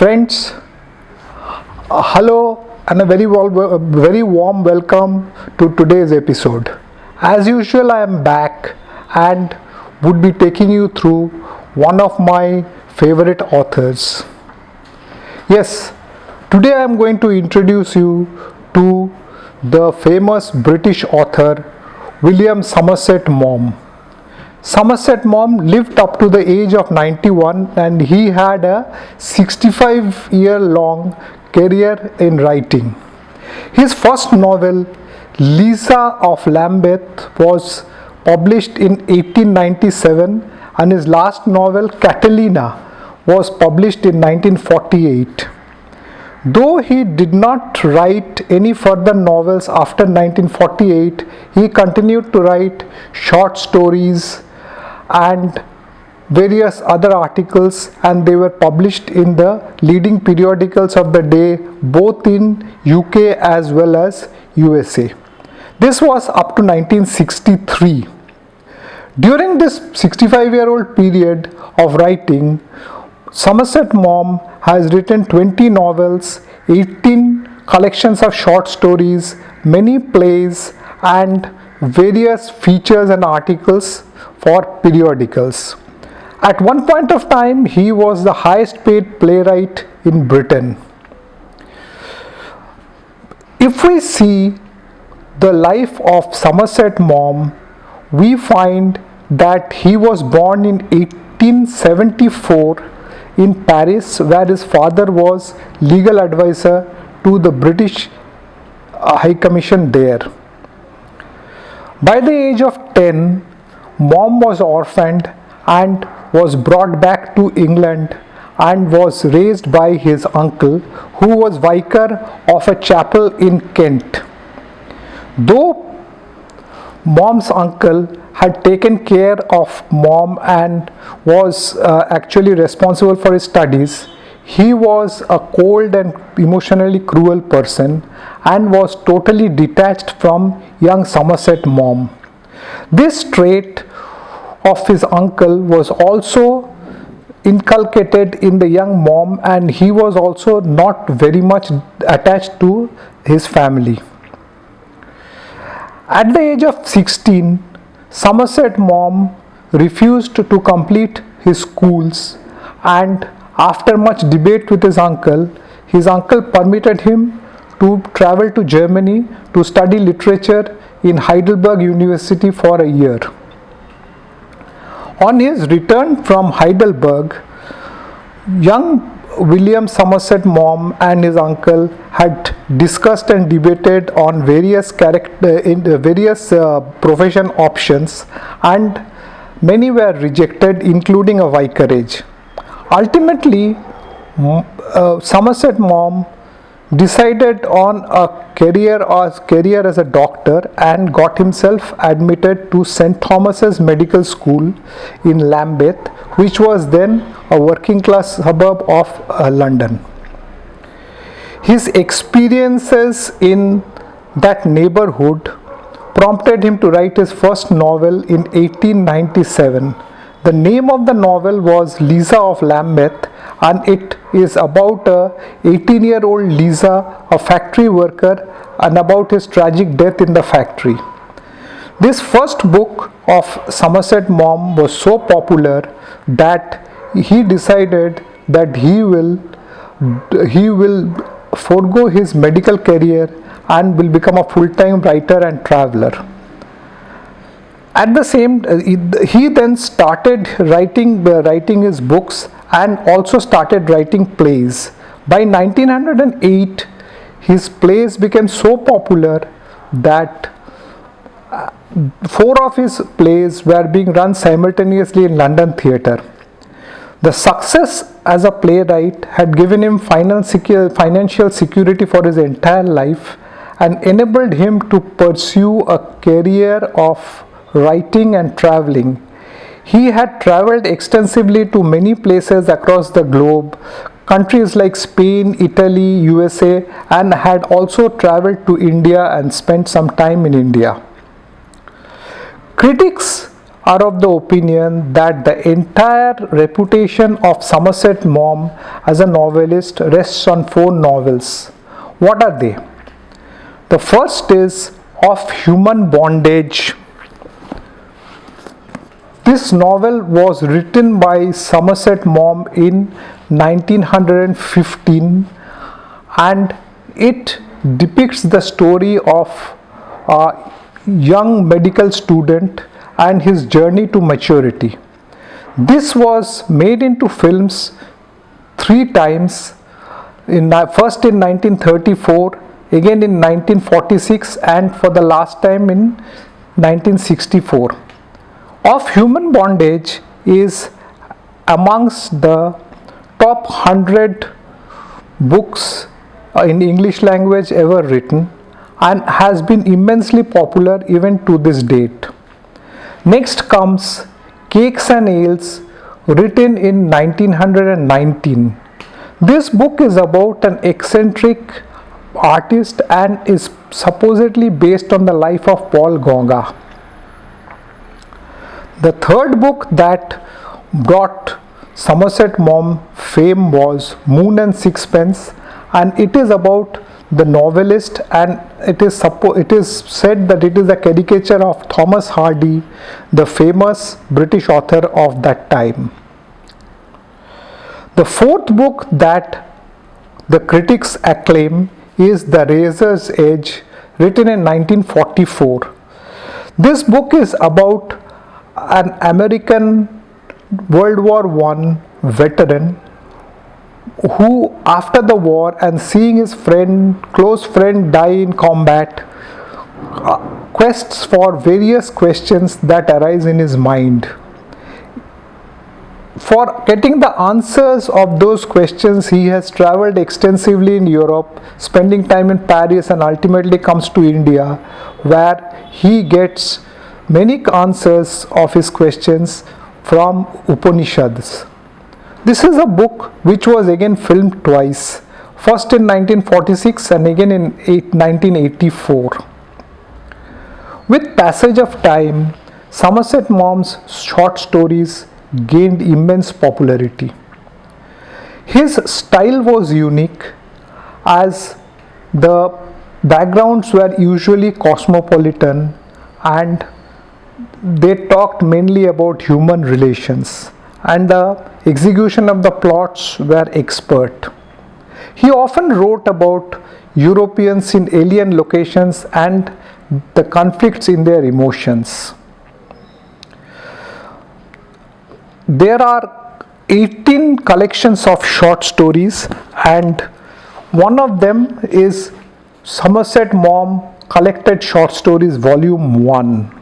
Friends, hello and a very warm welcome to today's episode. As usual, I am back and would be taking you through one of my favorite authors. Yes, today I am going to introduce you to the famous British author William Somerset Maugham. Somerset Maugham lived up to the age of 91 and he had a 65-year-long career in writing. His first novel, Lisa of Lambeth, was published in 1897 and his last novel, Catalina, was published in 1948. Though he did not write any further novels after 1948, he continued to write short stories and various other articles, and they were published in the leading periodicals of the day, both in UK as well as USA. This was up to 1963. During this 65-year-old period of writing, Somerset Maugham has written 20 novels, 18 collections of short stories, many plays, and various features and articles for periodicals. At one point of time, he was the highest paid playwright in Britain. If we see the life of Somerset Maugham, we find that he was born in 1874 in Paris, where his father was legal advisor to the British High Commission there. By the age of 10, Maugham was orphaned and was brought back to England and was raised by his uncle, who was vicar of a chapel in Kent. Though Maugham's uncle had taken care of Maugham and was actually responsible for his studies, he was a cold and emotionally cruel person and was totally detached from young Somerset Maugham. This trait of his uncle was also inculcated in the young Maugham, and he was also not very much attached to his family. At the age of 16, Somerset Maugham refused to complete his schools, and after much debate with his uncle permitted him to travel to Germany to study literature in Heidelberg University for a year. On his return from Heidelberg, young William Somerset Maugham and his uncle had discussed and debated on various profession options, and many were rejected, including a vicarage. Ultimately, Somerset Maugham decided on a career as a doctor and got himself admitted to St. Thomas's Medical School in Lambeth, which was then a working class suburb of London. His experiences in that neighborhood prompted him to write his first novel in 1897. The name of the novel was Lisa of Lambeth, and it is about a 18-year-old Lisa, a factory worker, and about his tragic death in the factory. This first book of Somerset Maugham was so popular that he decided that he will forego his medical career and will become a full-time writer and traveler. At the same, he then started writing his books and also started writing plays. By 1908, his plays became so popular that 4 of his plays were being run simultaneously in London theatre. The success as a playwright had given him financial security for his entire life and enabled him to pursue a career of writing and traveling. He had traveled extensively to many places across the globe, countries like Spain, Italy, USA, and had also traveled to India and spent some time in India. Critics are of the opinion that the entire reputation of Somerset Maugham as a novelist rests on four novels. What are they? The first is Of Human Bondage. This novel was written by Somerset Maugham in 1915, and it depicts the story of a young medical student and his journey to maturity. This was made into films three times, first in 1934, again in 1946, and for the last time in 1964. Of Human Bondage is amongst the top 100 books in English language ever written, and has been immensely popular even to this date. Next comes Cakes and Ales, written in 1919. This book is about an eccentric artist and is supposedly based on the life of Paul Gauguin. The third book that brought Somerset Maugham fame was Moon and Sixpence, and it is about the novelist, and it is said that it is a caricature of Thomas Hardy, the famous British author of that time. The fourth book that the critics acclaim is The Razor's Edge, written in 1944. This book is about an American World War I veteran who, after the war and seeing his close friend die in combat, quests for various questions that arise in his mind. For getting the answers of those questions, he has traveled extensively in Europe, spending time in Paris, and ultimately comes to India, where he gets many answers of his questions from Upanishads. This is a book which was again filmed twice, first in 1946 and again in 1984. With passage of time, Somerset Maugham's short stories gained immense popularity. His style was unique, as the backgrounds were usually cosmopolitan and they talked mainly about human relations, and the execution of the plots were expert. He often wrote about Europeans in alien locations and the conflicts in their emotions. There are 18 collections of short stories, and one of them is Somerset Maugham Collected Short Stories Volume 1.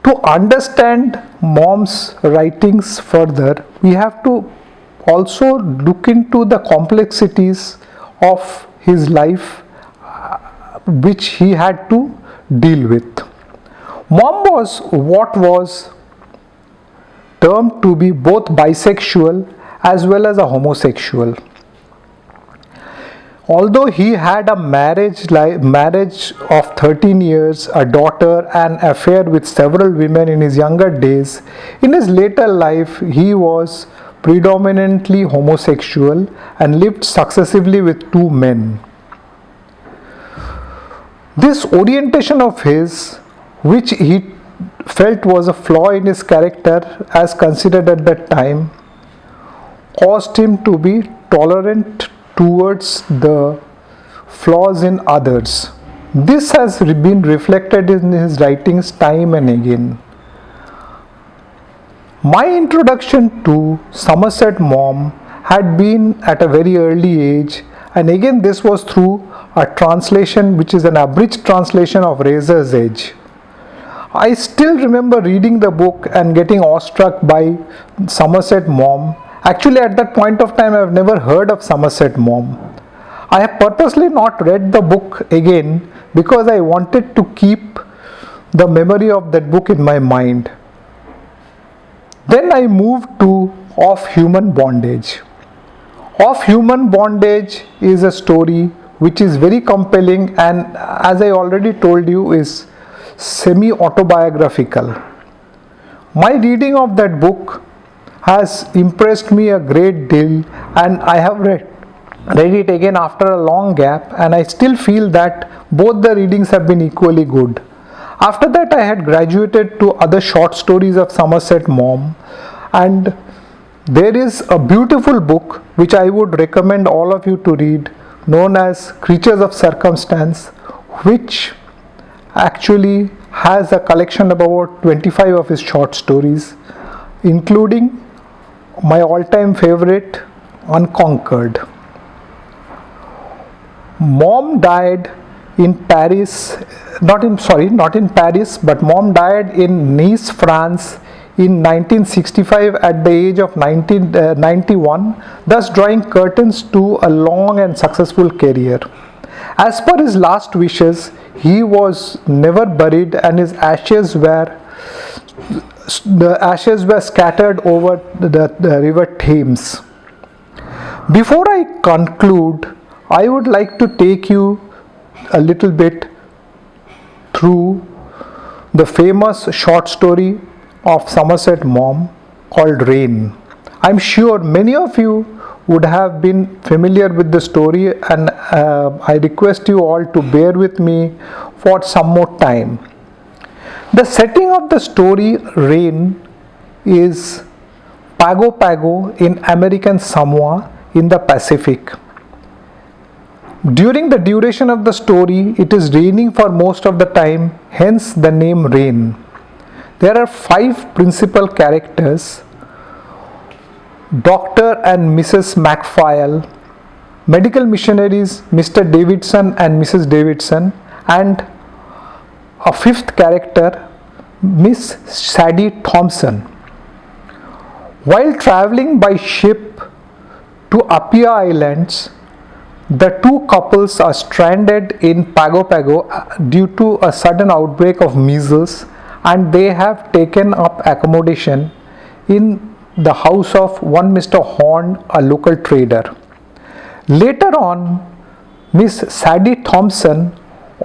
To understand Maugham's writings further, we have to also look into the complexities of his life which he had to deal with. Maugham was what was termed to be both bisexual as well as a homosexual. Although he had a marriage of 13 years, a daughter, an affair with several women in his younger days, in his later life he was predominantly homosexual and lived successively with two men. This orientation of his, which he felt was a flaw in his character as considered at that time, caused him to be tolerant towards the flaws in others. This has been reflected in his writings time and again. My introduction to Somerset Maugham had been at a very early age, and again this was through a translation which is an abridged translation of Razor's Edge. I still remember reading the book and getting awestruck by Somerset Maugham. Actually, at that point of time, I have never heard of Somerset Maugham. I have purposely not read the book again because I wanted to keep the memory of that book in my mind. Then I moved to Of Human Bondage. Of Human Bondage is a story which is very compelling, and as I already told you, is semi-autobiographical. My reading of that book has impressed me a great deal, and I have read it again after a long gap, and I still feel that both the readings have been equally good. After that, I had graduated to other short stories of Somerset Maugham, and there is a beautiful book which I would recommend all of you to read, known as Creatures of Circumstance, which actually has a collection of about 25 of his short stories, including my all-time favorite, Unconquered. Mom died in Paris, not in Paris, but Mom died in Nice, France in 1965 at the age of 91, thus drawing curtains to a long and successful career. As per his last wishes, he was never buried, and his ashes were scattered over the river Thames. Before I conclude, I would like to take you a little bit through the famous short story of Somerset Maugham called Rain. I'm sure many of you would have been familiar with the story, and I request you all to bear with me for some more time. The setting of the story Rain is Pago Pago in American Samoa in the Pacific. During the duration of the story, it is raining for most of the time, hence the name Rain. There are 5 principal characters: Dr. and Mrs. MacPhail, medical missionaries Mr. Davidson and Mrs. Davidson, and a 5th character, Miss Sadie Thompson. While traveling by ship to Apia Islands, the 2 couples are stranded in Pago Pago due to a sudden outbreak of measles, and they have taken up accommodation in the house of one Mr. Horn, a local trader. Later on, Miss Sadie Thompson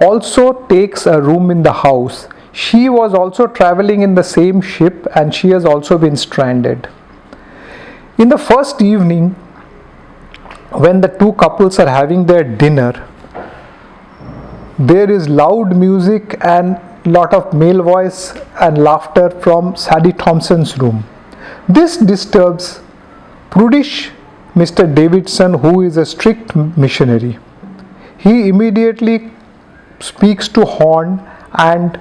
also takes a room in the house. She was also traveling in the same ship, and she has also been stranded. In the first evening, when the 2 couples are having their dinner, there is loud music and lot of male voice and laughter from Sadie Thompson's room. This disturbs prudish Mr. Davidson, who is a strict missionary. He immediately speaks to Horn and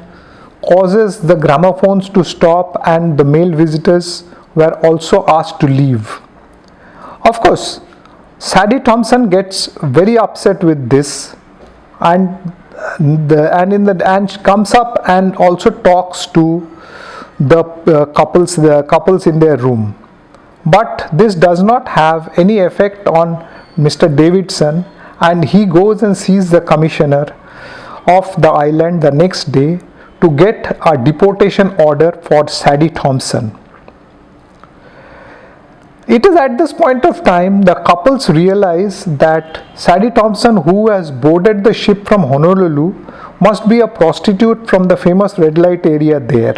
causes the gramophones to stop, and the male visitors were also asked to leave. Of course, Sadie Thompson gets very upset with this, and comes up and also talks to the couples in their room. But this does not have any effect on Mr. Davidson, and he goes and sees the commissioner of the island the next day to get a deportation order for Sadie Thompson. It is at this point of time the couples realize that Sadie Thompson, who has boarded the ship from Honolulu, must be a prostitute from the famous red light area there.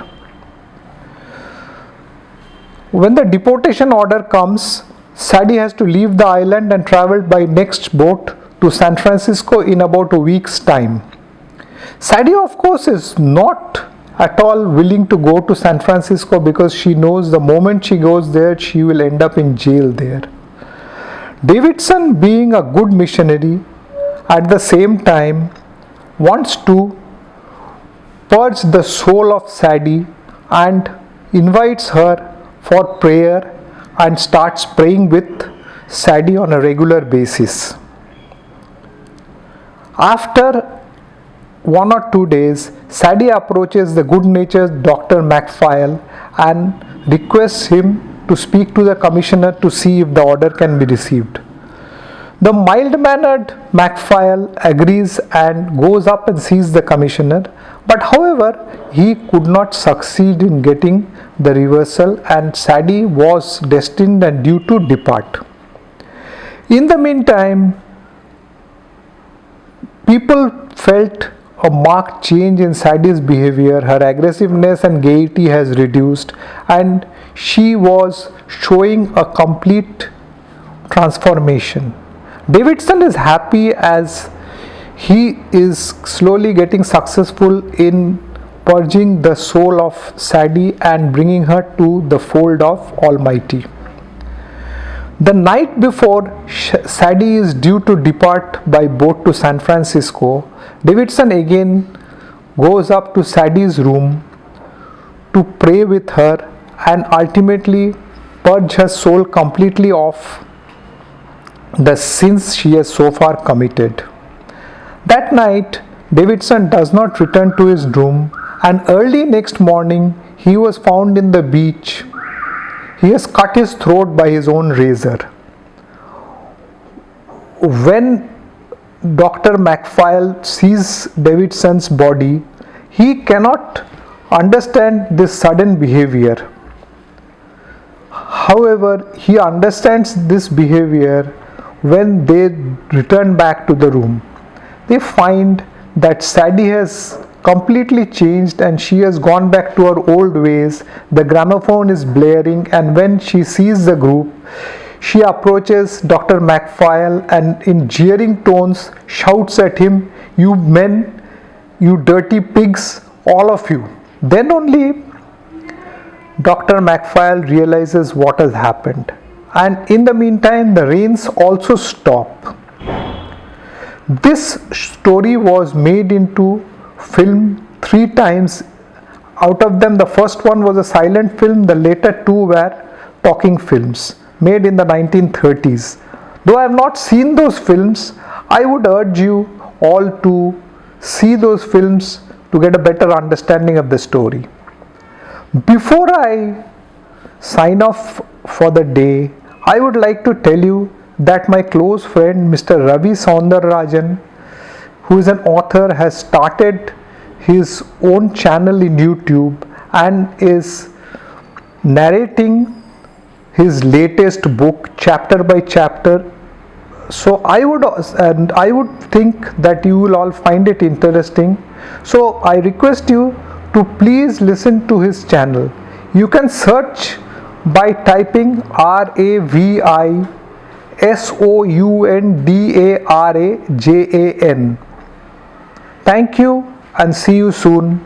When the deportation order comes, Sadie has to leave the island and travel by next boat to San Francisco in about a week's time. Sadie, of course, is not at all willing to go to San Francisco, because she knows the moment she goes there, she will end up in jail there. Davidson, being a good missionary, at the same time wants to purge the soul of Sadie and invites her for prayer and starts praying with Sadie on a regular basis. After 1 or 2 days, Sadie approaches the good-natured Dr. MacPhail and requests him to speak to the commissioner to see if the order can be received. The mild-mannered MacPhail agrees and goes up and sees the commissioner, but however, he could not succeed in getting the reversal, and Sadie was destined and due to depart. In the meantime, people felt a marked change in Sadie's behavior. Her aggressiveness and gaiety has reduced, and she was showing a complete transformation. Davidson is happy as he is slowly getting successful in purging the soul of Sadie and bringing her to the fold of Almighty. The night before Sadie is due to depart by boat to San Francisco, Davidson again goes up to Sadie's room to pray with her and ultimately purge her soul completely of the sins she has so far committed. That night, Davidson does not return to his room, and early next morning he was found in the beach. He has cut his throat by his own razor. When Dr. MacPhail sees Davidson's body, he cannot understand this sudden behavior. However, he understands this behavior when they return back to the room. They find that Sadie has completely changed and she has gone back to her old ways. The gramophone is blaring, and when she sees the group, she approaches Dr. MacPhail and in jeering tones shouts at him, "You men, you dirty pigs, all of you." Then only Dr. MacPhail realizes what has happened, and in the meantime the rains also stop. This story was made into film 3 times. Out of them, the first one was a silent film, the later 2 were talking films made in the 1930s. Though I have not seen those films, I would urge you all to see those films to get a better understanding of the story. Before I sign off for the day, I would like to tell you that my close friend Mr. Ravi Soundararajan, who is an author, has started his own channel in YouTube and is narrating his latest book chapter by chapter. So I would think that you will all find it interesting. So I request you to please listen to his channel. You can search by typing RAVISOUNDARAJAN. Thank you and see you soon.